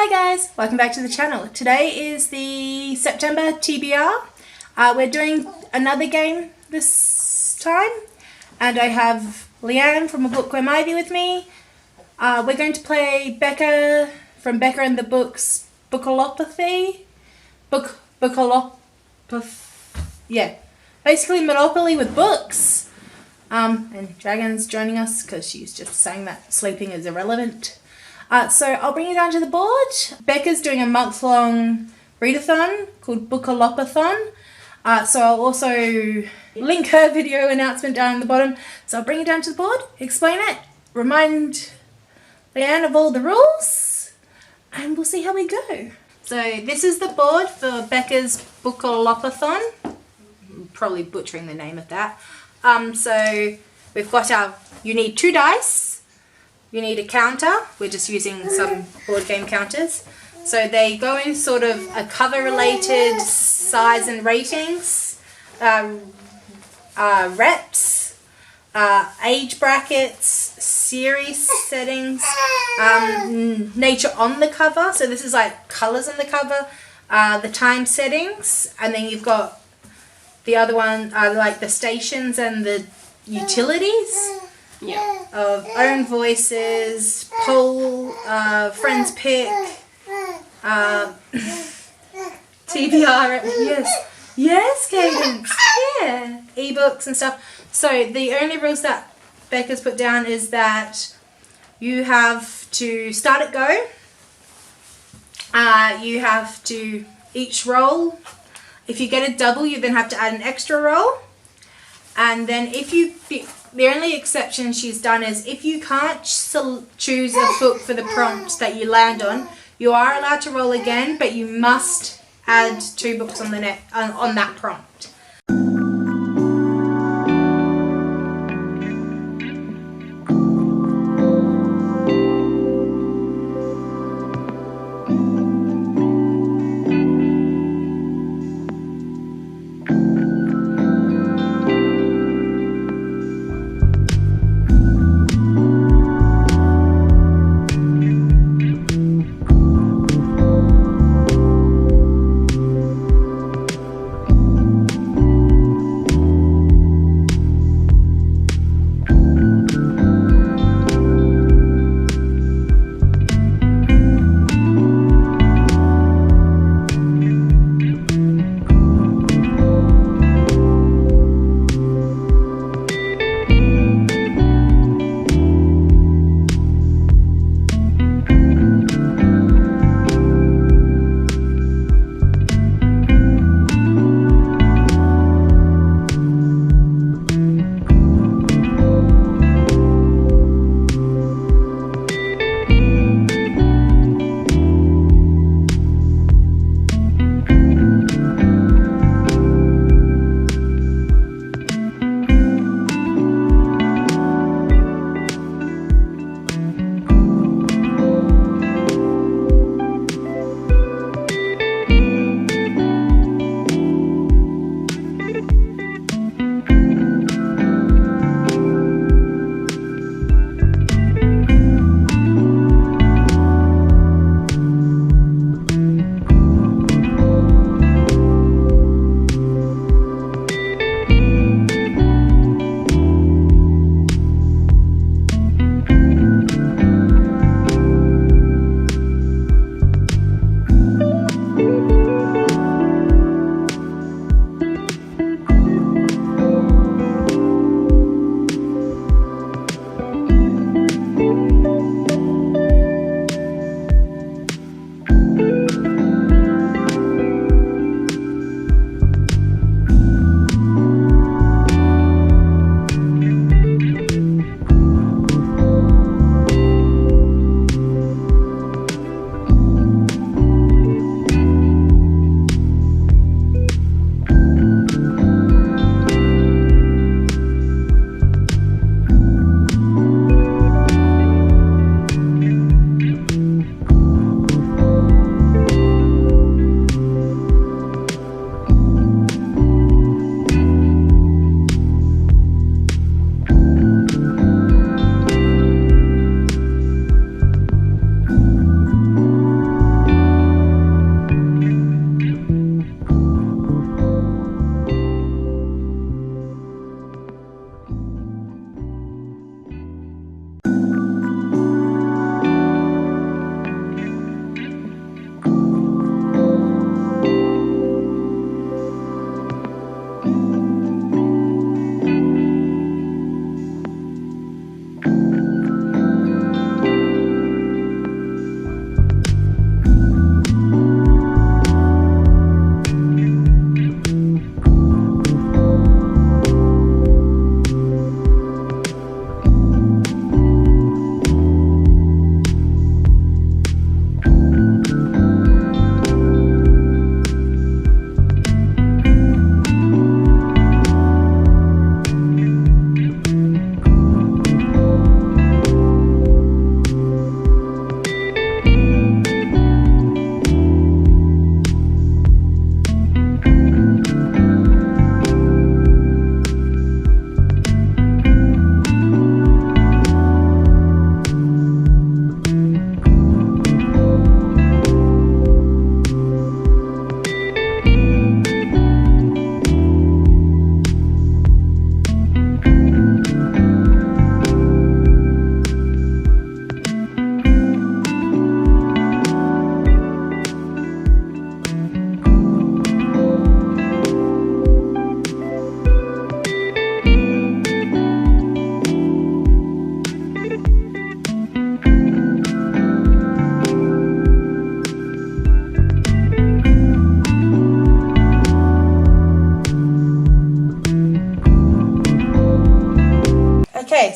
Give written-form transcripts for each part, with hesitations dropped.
Hi guys, welcome back to the channel. Today is the September TBR. We're doing another game this time, and I have Leanne from A Book Where Wifey with me. We're going to play Becca from Becca and the Books Bookoplathon. Yeah, basically Monopoly with books. And Dragon's joining us because she's just saying that sleeping is irrelevant. So I'll bring you down to the board. Becca's doing a month-long readathon called Bookoplathon. So I'll also link her video announcement down at the bottom. So I'll bring you down to the board, explain it, remind Leanne of all the rules, and we'll see how we go. So this is the board for Becca's Bookoplathon. I'm probably butchering the name of that. So we've got you need 2 dice. You need a counter. We're just using some board game counters. So they go in sort of a cover related size and ratings, reps, age brackets, series settings, nature on the cover. So this is like colors on the cover, the time settings, and then you've got the other one, like the stations and the utilities. Yeah. Of own voices, poll, friends pick, TBR, yes, Cadence, yeah, ebooks and stuff. So the only rules that Becca's put down is that you have to start at go. You have to each roll. If you get a double, you then have to add an extra roll. And then the only exception she's done is if you can't choose a book for the prompt that you land on, you are allowed to roll again, but you must add 2 books on the on that prompt.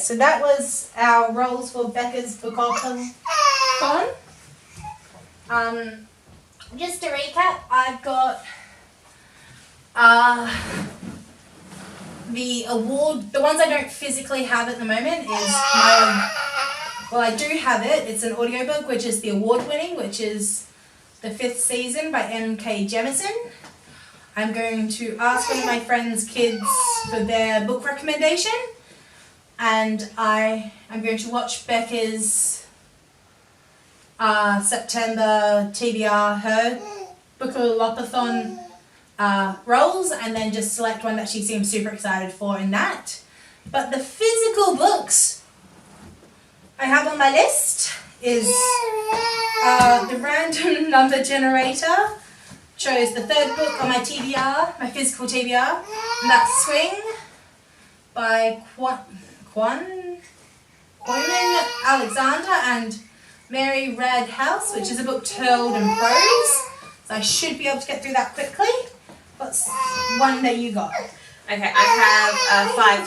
so that was our roles for Becca's Bookoplathon. Just to recap, I've got the award. The ones I don't physically have at the moment is my. Well, I do have it. It's an audiobook, which is the award-winning, which is the 5th season by M.K. Jemisin. I'm going to ask one of my friends' kids for their book recommendation, and I'm going to watch Becca's September TBR, her Bookoplathon roles, and then just select one that she seems super excited for in that. But the physical books I have on my list is the random number generator. Chose the 3rd book on my TBR, my physical TBR, and that's Swing by Quanman Alexander and Mary Red House, which is a book told in prose. So I should be able to get through that quickly. What's one that you got? Okay, I have a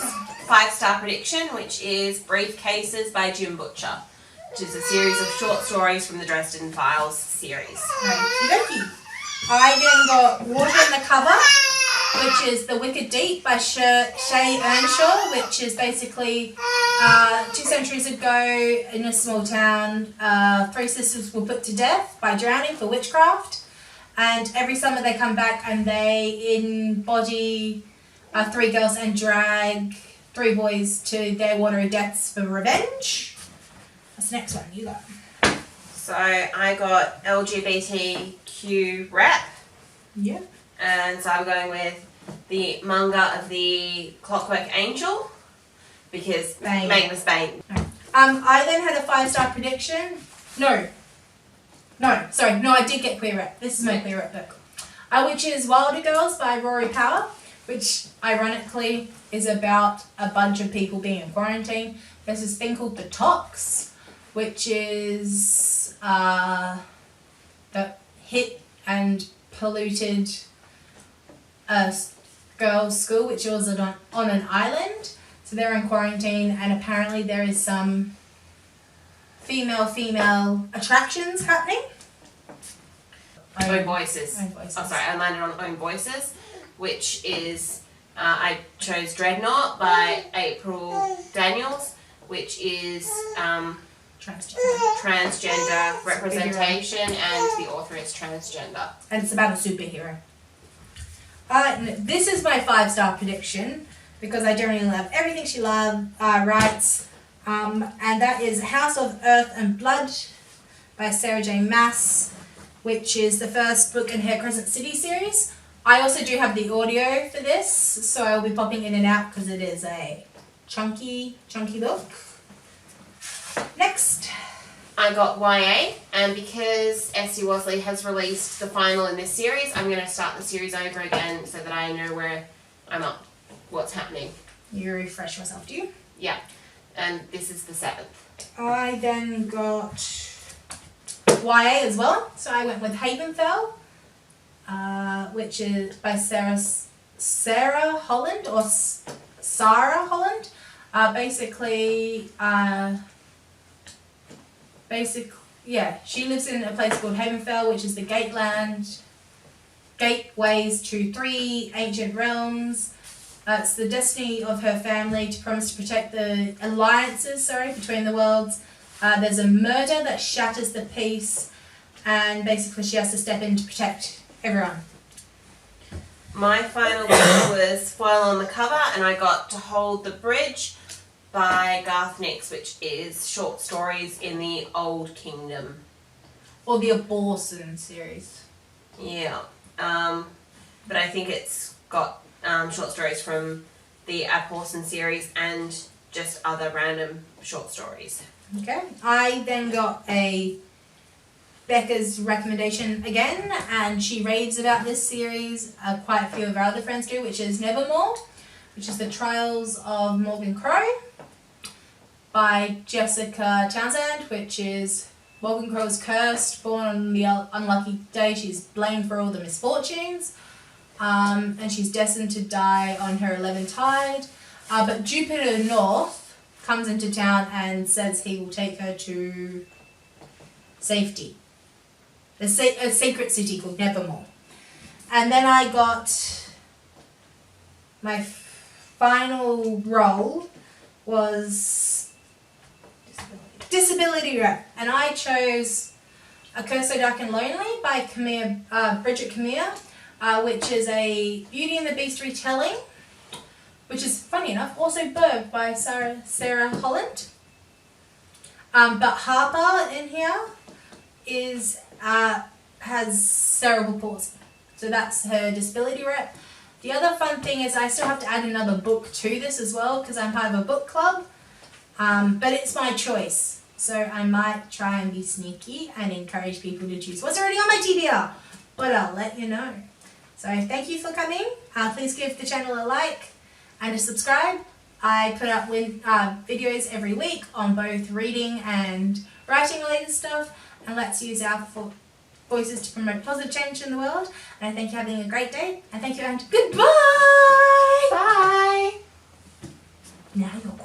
5-star prediction, which is Briefcases by Jim Butcher, which is a series of short stories from the Dresden Files series. Okie dokie. I then got Water in the Cover, which is The Wicked Deep by Shay Earnshaw, which is basically 2 centuries ago in a small town, 3 sisters were put to death by drowning for witchcraft, and every summer they come back and they embody 3 girls and drag 3 boys to their watery deaths for revenge. What's the next one you got? So I got LGBTQ rap. Yep. And so I'm going with the manga of the Clockwork Angel because Magnus Bane. I then had a 5-star prediction. No, I did get queer rep. This is my queer rep book. Which is Wilder Girls by Rory Power, which ironically is about a bunch of people being in quarantine. There's this thing called The Tox, which is the hit and polluted girls' school, which was on an island. So they're in quarantine, and apparently there is some female attractions happening. Own Voices. Own Voices. Oh, sorry, I landed on Own Voices, which is, I chose Dreadnought by April Daniels, which is transgender representation, and the author is transgender. And it's about a superhero. This is my 5-star prediction, because I generally love everything she writes, and that is House of Earth and Blood by Sarah J. Maas, which is the first book in her Crescent City series. I also do have the audio for this, so I'll be popping in and out because it is a chunky book. Next. I got YA, and because Essie Wasley has released the final in this series, I'm going to start the series over again so that I know where I'm up, what's happening. You refresh yourself, do you? Yeah, and this is the 7th. I then got YA as well, so I went with Havenfell, which is by Sarah Holland, or Sarah Holland. She lives in a place called Havenfell, which is the gateways to 3 ancient realms. It's the destiny of her family to promise to protect the alliances, between the worlds. There's a murder that shatters the peace, and basically she has to step in to protect everyone. My final book was Foil on the Cover, and I got To Hold the Bridge by Garth Nix, which is short stories in the Old Kingdom. Or the Aborson series. Yeah. But I think it's got short stories from the Aborson series and just other random short stories. Okay. I then got a Becca's recommendation again, and she raves about this series. Quite a few of our other friends do, which is Nevermore, which is the Trials of Morgan Crow by Jessica Townsend, which is Morgan Crow's cursed, born on the unlucky day. She's blamed for all the misfortunes, and she's destined to die on her 11th tide. But Jupiter North comes into town and says he will take her to safety. A secret city called Nevermore. And then I got my final role was Disability Rep, and I chose A Curse So Dark and Lonely by Bridget Camille, which is a Beauty and the Beast retelling, which is, funny enough, also Berg by Sarah Holland. But Harper in here has cerebral palsy, so that's her disability rep. The other fun thing is I still have to add another book to this as well because I'm part of a book club, but it's my choice, so I might try and be sneaky and encourage people to choose what's already on my TBR, but I'll let you know. So thank you for coming. Please give the channel a like and a subscribe. I put up videos every week on both reading and writing related stuff, and let's use our voices to promote positive change in the world. And I thank you for having a great day, and thank you and goodbye. Bye. Now you're